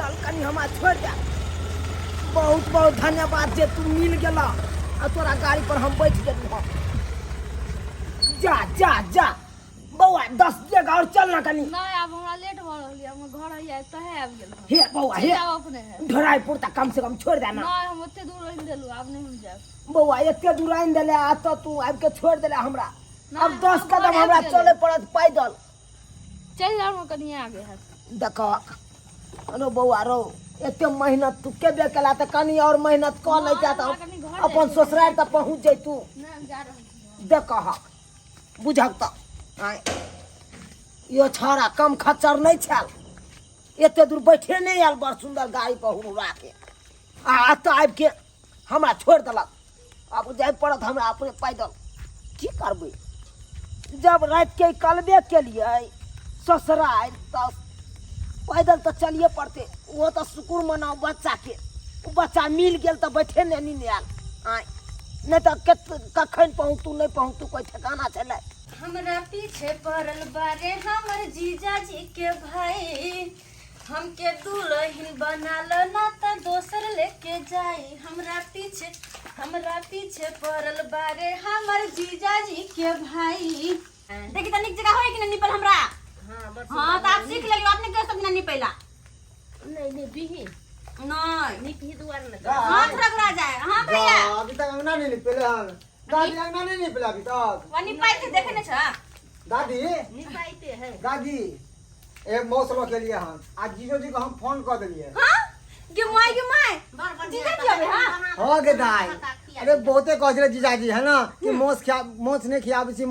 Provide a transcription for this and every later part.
चल कनी हमारा छोड़ दे। बहुत बहुत धन्यवाद जे तू मिल गेला आ तोरा गाड़ी पर हम बैठ गेलू हम। जा जा जा बौआ 10 जगह और चल ना कनी। नहीं अब हमरा लेट भ रहल हम घर आइए त है आब गेल। हे बौआ हे जाओ अपने है ढोराई पुरता कम से कम छोड़ देना। नहीं हम ओते दूर रह देलु अब नहीं हम जाब। बौआ एते दूर आइन देले आ त तू आबि के छोड़ देले हमरा। अब 10 कदम हमरा चले पड़त पैदल। चल जाओ कनी आगे है देखो अरे बौआ रो एते मेहनत तू के बे केला त कनी और मेहनत क लेता त अपन ससुराल त पहुंच जैतू। नहीं जा रहल देखह बुझक त आय यो छोरा कम खच्चर नहीं छल। एते दूर बैठे नहीं आयल बड़ सुंदर गाड़ी पर हुरा के आ त आबि के हमरा छोड़ देलक। अब जाय पड़त हमरा अपने पैदल की करबै। जब रात के कलबे के लिए ससुराल त पैदल तो चलिए पड़ते। वो तो शुक्र मनाओ बच्चा के बच्चा मिल गेल तो बैठे नहीं आयल आय नहीं तो कखन पहुँचतू नहीं पहुँचतू कोई ठिकाना चले। हमरा पीछे पड़ल बारे हमर जीजा जी के भाई हमके दुल्हन बनाल ना त दोसर लेके जाई। हमरा पीछे पड़ल बारे हमर जीजा जी के भाई। देखी त निक जगह होई कि नहीं निपल हमरा। हां त आप सीख लेलियो अपने के सब ना निपैला। नहीं बिही नहीं निपही दुआर में हां थोड़ा जाए। हां भैया अभी तक अंगना नहीं निपले हन। दादी अंगना नहीं निपला अभी तक। वनी पाई थे देखे न छ दादी निपाइते है दादी एक मौसम के लिए हन आज जीजो जी को हम फोन कर दिए। हां गे माय जीजा जी अबे हां हां गे दाई अरे बहुते कह दिले जीजा जी है ना कि मोस नहीं खियाबै छी।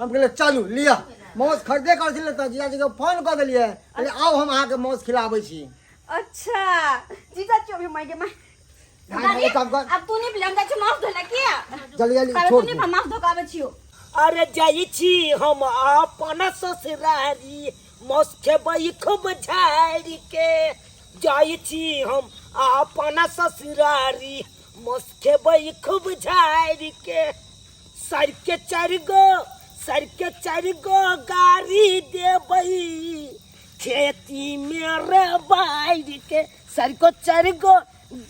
हम कहले चलू लिया मोस खरीदे कर दिले त जीजा जी को फोन कर दिए अरे आओ हम आके मोस खिलाबै छी। अच्छा जीजा जी अबे माय गे माय दादी काम कर अब तू नहीं हम जाछ माफ धोला किया जल्दी जल्दी तू छोड़ नहीं माफ धोकाबे छियो। अरे जाई छी हम अपन ससुरारी मौस खेबै खूब झाड़ी के। जाई छी हम अपन ससुरारी मौस खेबै खूब झाड़ी के। सर के 4 गो गाड़ी देबै खेती में रे बाइर के। सर को 4 गो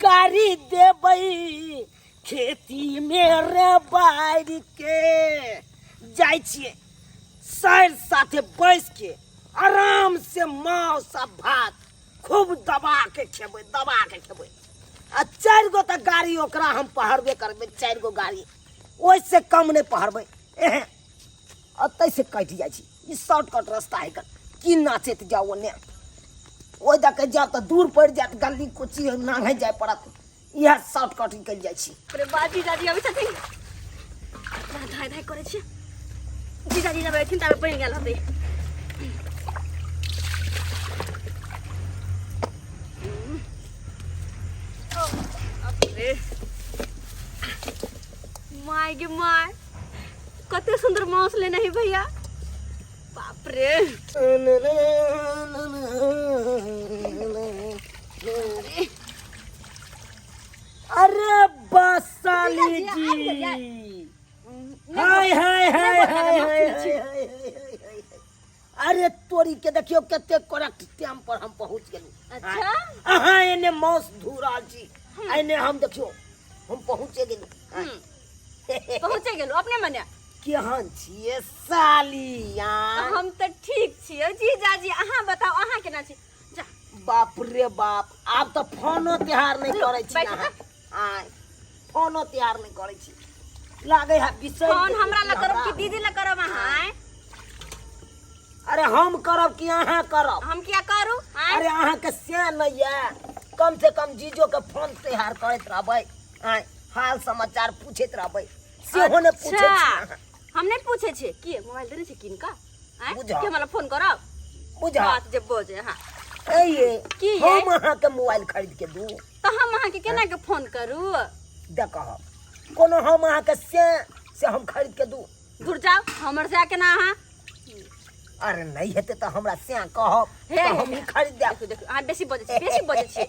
गाड़ी देबै खेती में रे बाइर के। जाय छियै सर साथे बैस के आराम से मांस आ भात खूब दबा के खेबै आ 4 गो त गाड़ी ओकरा हम पहरबे करबै। 4 गो गाड़ी ओइसे कम नहीं पहरबै। अतै से कटि जाइ छी ई शॉर्टकट रास्ता है की नाचैत जाओ ने ओइ दके जाब त दूर पड़ जात गली कुची नांगे जाय पड़त। यह शॉर्टकट निकल जाइ छी। अरे बाजी दादी अभी छथिन धाय धाय करे छी जीजा जी जब एथिन तब बन गेल हते। अरे माय गे माय कते सुंदर मांस लेना है भैया बाप रे। अरे बसाली जी हाय हाय हाय हाय हाय। अरे तोरी के देखियो कते करेक्ट टाइम पर हम पहुंच गेलू। अच्छा अहाँ एने मौस धुरा जी एने हम देखियो हम पहुंचे गेलू। पहुंचे गेलो अपने मने केहन छिए सालिया। हम त ठीक छियै जीजा जी अहाँ बताओ अहाँ केना छी। जा बाप रे बाप आप तो फोनो त्योहार नहीं करे छी। आय फोनो त्योहार नहीं करे छी लागे है विषय फोन हमरा ला करब कि दीदी ला करब अहाँ। अरे हम करब कि अहाँ करब। हम क्या करू अरे अहाँ के से नहीं है कम से कम जीजो के फोन त्योहार करत रहबै आय हाल समाचार पूछत रहबै से होने पूछे छी। हम नहीं पूछे छे की मोबाइल देने छे किनका हैं बुझा। के हमरा फोन करब बुझा बात जब बोझे हां ए की हम अहाँ के मोबाइल खरीद के दू तो हम अहाँ के केना के फोन करू। देखह कोनो हम अहाँ के से हम खरीद के दू। दूर जाओ हमर से केना अहाँ। अरे नहीं हेते तो हमरा से कहब तो हम ही खरीद दे। देखो देखो अहाँ बेसी बजे छे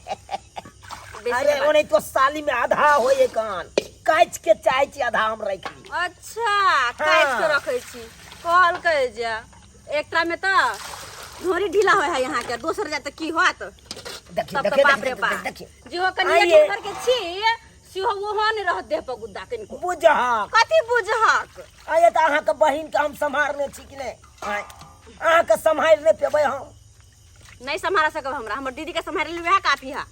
अरे ओने तो साली में आधा होए कान काच के चाहे छी आधा हम रखी। अच्छा काट के रखे छी कहल के जा एकटा में त ढोरी ढीला है यहाँ के दोसर जात की होत देखिए तब तो देखिए बाप रे बाप देखिए जो कनिया आइए। घर के छी सिहो वो न रह दे पर गुद्दा कनको बुझा कथी बुझहक आये तो अहाँ के बहिन के हम संभारने छी कि नहीं अहाँ के संभाल नहीं पेबै हम नहीं संभाल सकब हमरा हमर दीदी के संभाल ले वह काफी है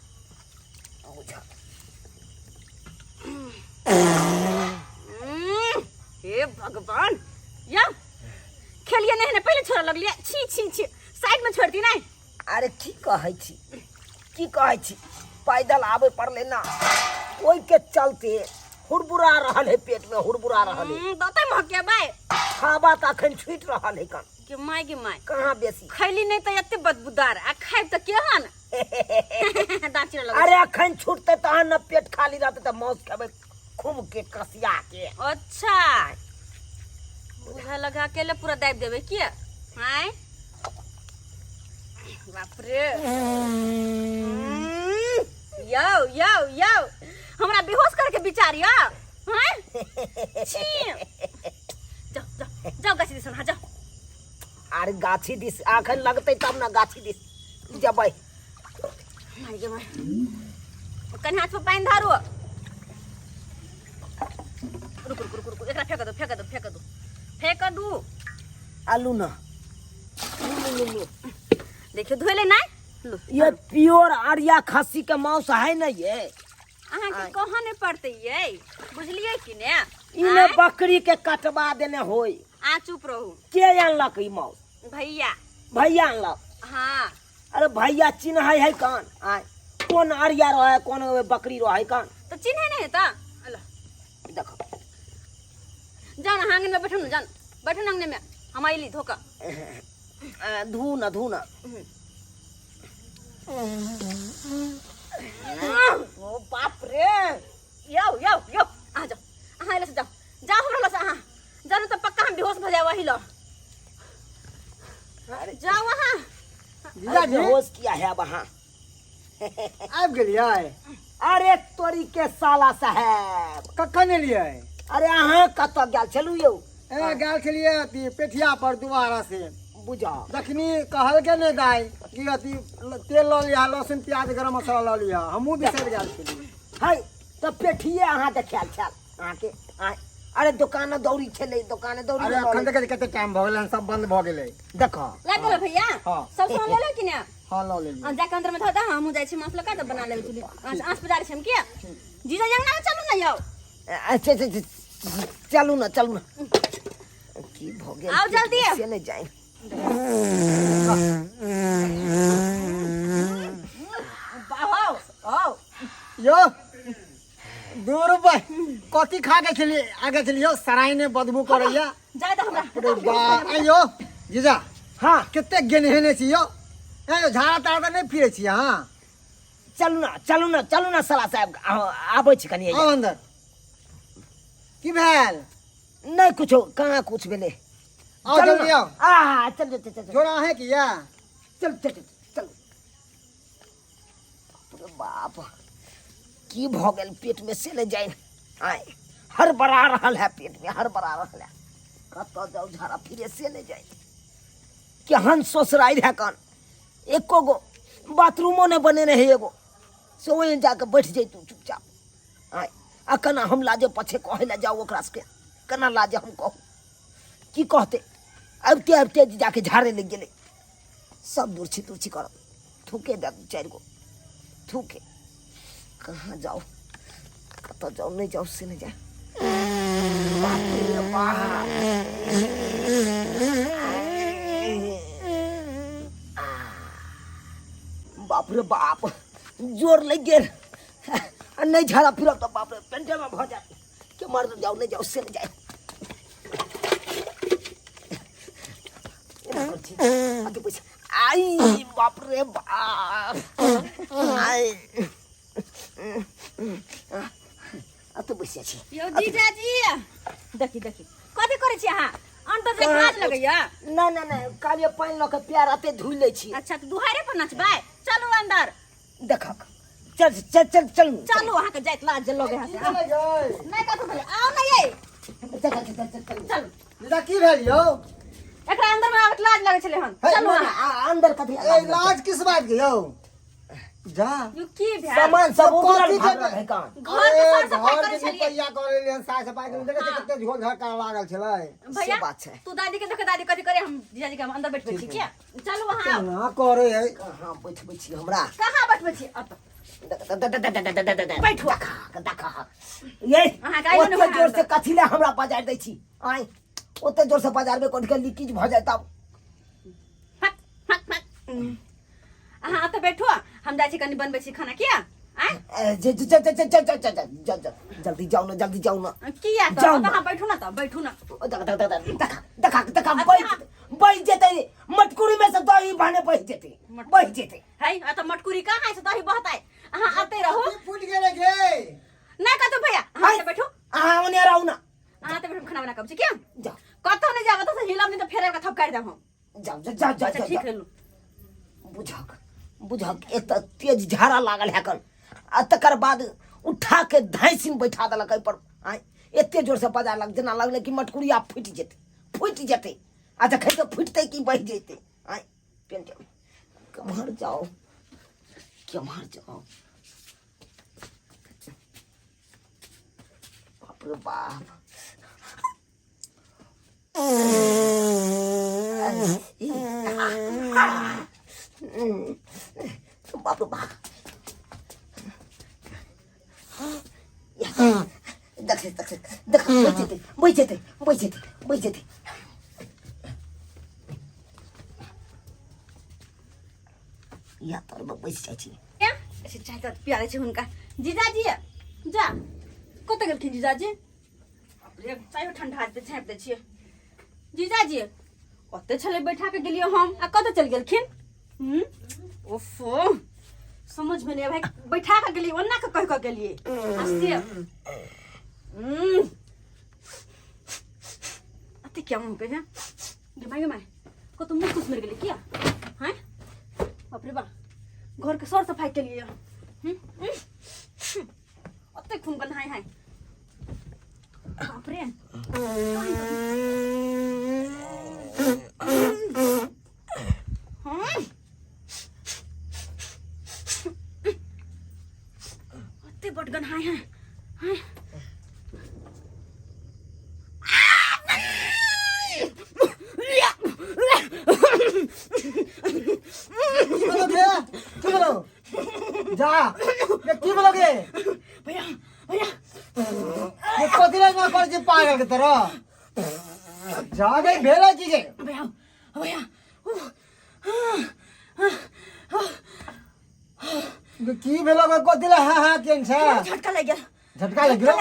बुझा हे भगवान या खेलिए नहीं पहले छोड़ लगलिए छी छी छी साइड में छोड़ती नहीं अरे की कहै छी पैदल आवे पड़ले ना ओई के चलते हुड़बुड़ा रहल है पेट में हुड़बुड़ा रहल है दते महके बाय खाबा त अखन छूट रहल है कन के माय कहाँ बेसी खैली नहीं तो एते बदबूदार आ खाइब त केहन दांत चिड़ लग अरे अखन छूटते तहन न पेट खाली रहते त मौस खेबै खूब के कसिया के अच्छा बुझा लगा के ले पूरा दाब देबे की हाय बाप रे यो यो यो हमरा बेहोश करके बिचारिया हां छी जाओ गाछी दिस हाँ जाओ अरे गाछी दिस अखन लगते तब ना गाछी दिस जबै मार गे मार कनि हाथ पे पानी धारो रुक एकरा फेंक दो आलू ना लो देखियो धोले ना लो ये प्योर आर्या खस्सी के मांस है ना ये अहाँ के कहाँ नहीं पड़ते ये बुझलिए कि ने इने बकरी के कटवा देने होई आ चुप रहू के अनलक ई मांस भैया अनलक हाँ अरे भैया चिन्ह है कान आय कौन आर्या रहे कौन बकरी रहे कान तो चिन्ह नहीं था देखो जाओ ना आंगन में बैठो ना जान बैठो ना आंगन में हम आइली धोखा धू ना ओ बाप रे यो आ जाओ हाँ ले से जाओ हमरा से हाँ जानो तो पक्का हम बेहोश भ जाए वही लो अरे जाओ वहाँ जीजाजी होश किया है वहाँ आबि गेलियै अरे तोरी के साला साहब कखन एलियै अरे अहाँ कतऽ गेल छलू यौ गेल छलियै अथी पेठिया पर दुबारा से बुझा जखनी कहलकै ने दाइ कि अथी तेल लऽ लिअ लहसुन प्याज गरम मसाला लऽ लिअ हमहूँ बिसरि गेल छली है तो पेठिए अहाँ देखायल छल अहाँके अरे दुकान दौड़ी छलै दुकान दौड़ी अरे एखन देखै कते टाइम भऽ गेलै सब बंद भऽ गेलै देखो लाग गेलो भैया हाँ। सब सामान ले लो कि ने हाँ लऽ लेलियै जाके अंदर में धो दा हमहू जाय छी मांस लगा त बना लेबे चुली आंस बजार छी हम के जीजा जंग ना चलू ना यौ अच्छा चलू ना की भऽ गेल आओ जल्दी से नहीं जाए आओ यो दूर रुपए कथी खा के छलियै आगे छलियै सराय ने बदबू करैया जाय त हमरा अरे बा आयो जीजा हाँ कते गेनहेने छी यो ए झाड़ा ताड़ा तऽ नहीं फिरै छी अहाँ चलू ना साला साहब आबै छी कनी आओ अंदर की भेल नहीं कुछो कहाँ कुछ भेले आओ जल्दी आओ चल जोड़ा है कि या चल बाप की भ गेल पेट में से ले जाए आय हर बड़ा रहल है पेट में हर बड़ा रहल है कतऽ जाऊ झाड़ा फिरे से ले जाए केहन सोसराई है कान एको गो बाथरूमो ने बने रहे एगो से वहीं जाके बैठ जैतू चुपचाप आय आ कना हम लाजे पछे कहे ला जाओ ओकरा से कना लाजे हम कहू की कहते अबते जाके झाड़े लग गेले सब दूरछी करत थूके दे 4 गो थूके कहाँ जाओ कतऽ जाओ नहीं जाओ से नहीं जाए बाप रे बाप जोर लग गेल नहीं झाड़ा फिरब तो बाप रे पेंटे में भ जाए के मर जाओ नहीं जाओ से नहीं जाए आगे पैसा आई बाप रे बाप आई तो बैसिया छी यो जीजाजी देखी कथी करे छी अहाँ अंदर से लाज लगैया नहीं काले पानी लके पैर आते धुइ ले छी अच्छा तो दुहारे पर नचबै चलू अंदर देखा चल चलू अहाँ के जाइत लाज लगे है नहीं कथु भेले आओ ना ये चल चल जीजा की भेल यो एकरा अंदर में आवत लाज लगे छले हन है, चलो अंदर कथी ए लाज किस बात के यो जा यू की भैया सामान सब तो उधर कथी भाग छै? है कान घर के सर सफाई घर करे के छलिए रुपैया करे लिए साफ सफाई के देखे कते झोल झड़का लागल छलै भैया बात छै। तू दादी के देखे दादी कथी करे हम जीजाजी के हम अंदर बैठबे छी क्या चलो वहां ना करे है कहाँ बैठबै छी हमरा कहां बैठबे छी अब बैठो देखा ये अहाँ काहे ओते नहीं जोर से कथी ले हमरा बजाय दै छी आइ ओते जोर से बजारबे कोन के लीकेज भ जाय तब अहाँ तो बैठो हम जाइ छी कनी बनबै छी खाना किया आय जल्दी जाओ ना किया तो जाओ ना। अहाँ बैठू ना तो बैठू ना देखा बैठ जेते मटकुरी में से दही बने बैठ जेते है आ तो मटकुरी कहाँ है से दही बहता है अहाँ आते रहो फूट गेले गे नहीं कहतो भैया अहाँ से बैठो अहाँ ओने रहू ना अहाँ तो बैठो खाना बना कब छी क्या जाओ कतो नहीं जाबो तो हिलाम नहीं तो फेरे का थपकाड़ देब हम जाओ अच्छा ठीक है लो बुझक एक त तेज झाड़ा लागल है कन आ तकर बाद उठा के धाइसिन बैठा देलक पर आय एते जोर से बजा लग जना लगले कि मटकुरिया फूट जेते आ देखे के फूटते कि बह जेते आय पेंट कमहर जाओ बाप रे बाप बाप रे बाप देख बैठ जेते या तर बैस जाइ छी क्या ऐसे चाय तो प्यारे छे हुनका जीजाजी जा कत गेलखिन जीजाजी बाप रे चाय ठंडा दे छाप दे छिए जीजाजी ओते छले बैठा के गेलियो हम आ कत चल गेलखिन ओफो समझ में नहीं भाई बैठा के गेलिए ओन्ना के कह के गेलिए हंसते अते क्या मुंह पे है गमाई को तुम मुंह कुछ मर गेली क्या हैं बाप रे बा घर के सर सफाई के लिए अते खून गन हाय बाप रे अते बटगन हाय जा ये की बोलोगे भैया ये कतिले ना कर जे पागल के तरह जा गई भेला की के भैया ये की भेला में कतिले हां केन छ झटका लग गया झटका लग गया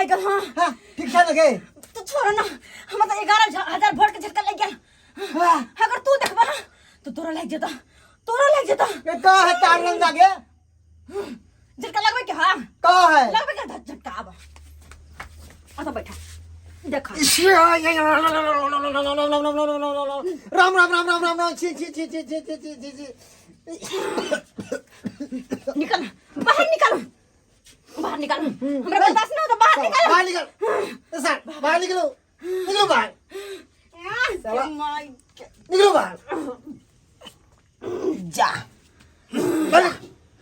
हां ठीक छ लगे तो छोड़ो ना हम तो 11,000 वोल्ट के झटका लग गया अगर तू देखबा ना तो तोरा लग जेता ये का है तार लंग जागे झटका लगबे के हां का है लगबे के झटका अब आ तो बैठा देखा राम छी निकल बाहर निकल हमरा बर्दाश्त नहीं होता बाहर निकल बाहर निकलो बाहर निकलो बाहर जा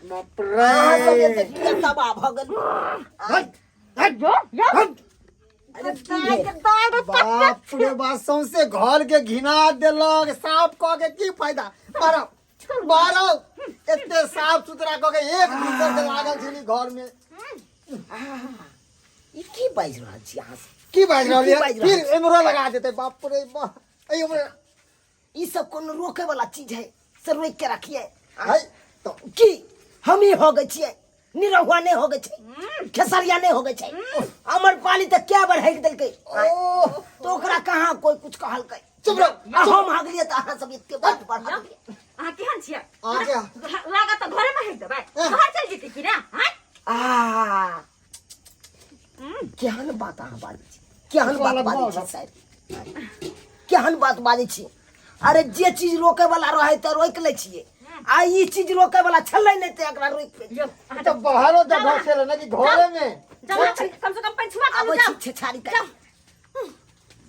बाप रे दबाव भगन बाप रे बात सौंसे घर के घिना देलक साफ क के की फायदा मारो एते साफ सुथरा क के एक दूसरे के लागल छली घर में ई की बाज रहल छी अहाँ की बाज रहल है फिर एमरो लगा देते बाप रे बाप ई सब कोनो रोके वाला चीज है से रोक के रखिए है तो की हम ही हो गए छिए निरहुआ नहीं हो गए छे खेसरिया नहीं हो गए छे अमर पाली तो क्या बढ़ाई देलकै तो ओकरा कहाँ कोई कुछ कहलकै चुप रहो हम भागलिए तो अहाँ सब इतने बात बढ़ा दिए अहाँ केहन छियै आ गया लागत तो घरे में है देबै बाहर चल जेतै कि ना हैं आ केहन बात अहाँ बाजै छी केहन बात बाजै छी साहब केहन बात बाजै छी अरे जे चीज रोके वाला रहे तो रोक ले छिए आ ई चीज रोके वाला छलै नहीं तो एकरा रोक पे तो बाहरो तो घर से ना कि घरे में कम से कम पंचमा आबै कर छी छेछारी कर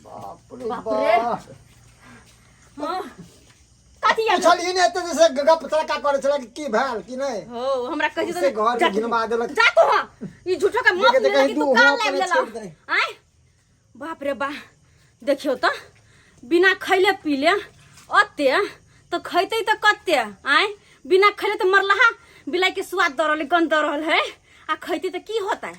बाप रे बाप रे। बाप हां काथी आ चल इने एते जैसे गप चला का करे चला की भेल कि नहीं हो हमरा कहि से घर में घिनवा देलक जा तो हां ई झूठो का मत देखे लगी तू तू कान हाँ लाग अपने लेला छोड़ दे। आय बाप रे बा देखियो तो बिना खैले पीले अते तो खैते तो कते आय बिना खैले तो मरला बिलाई के स्वाद दरले गंध दरल है आ खैते तो की होता है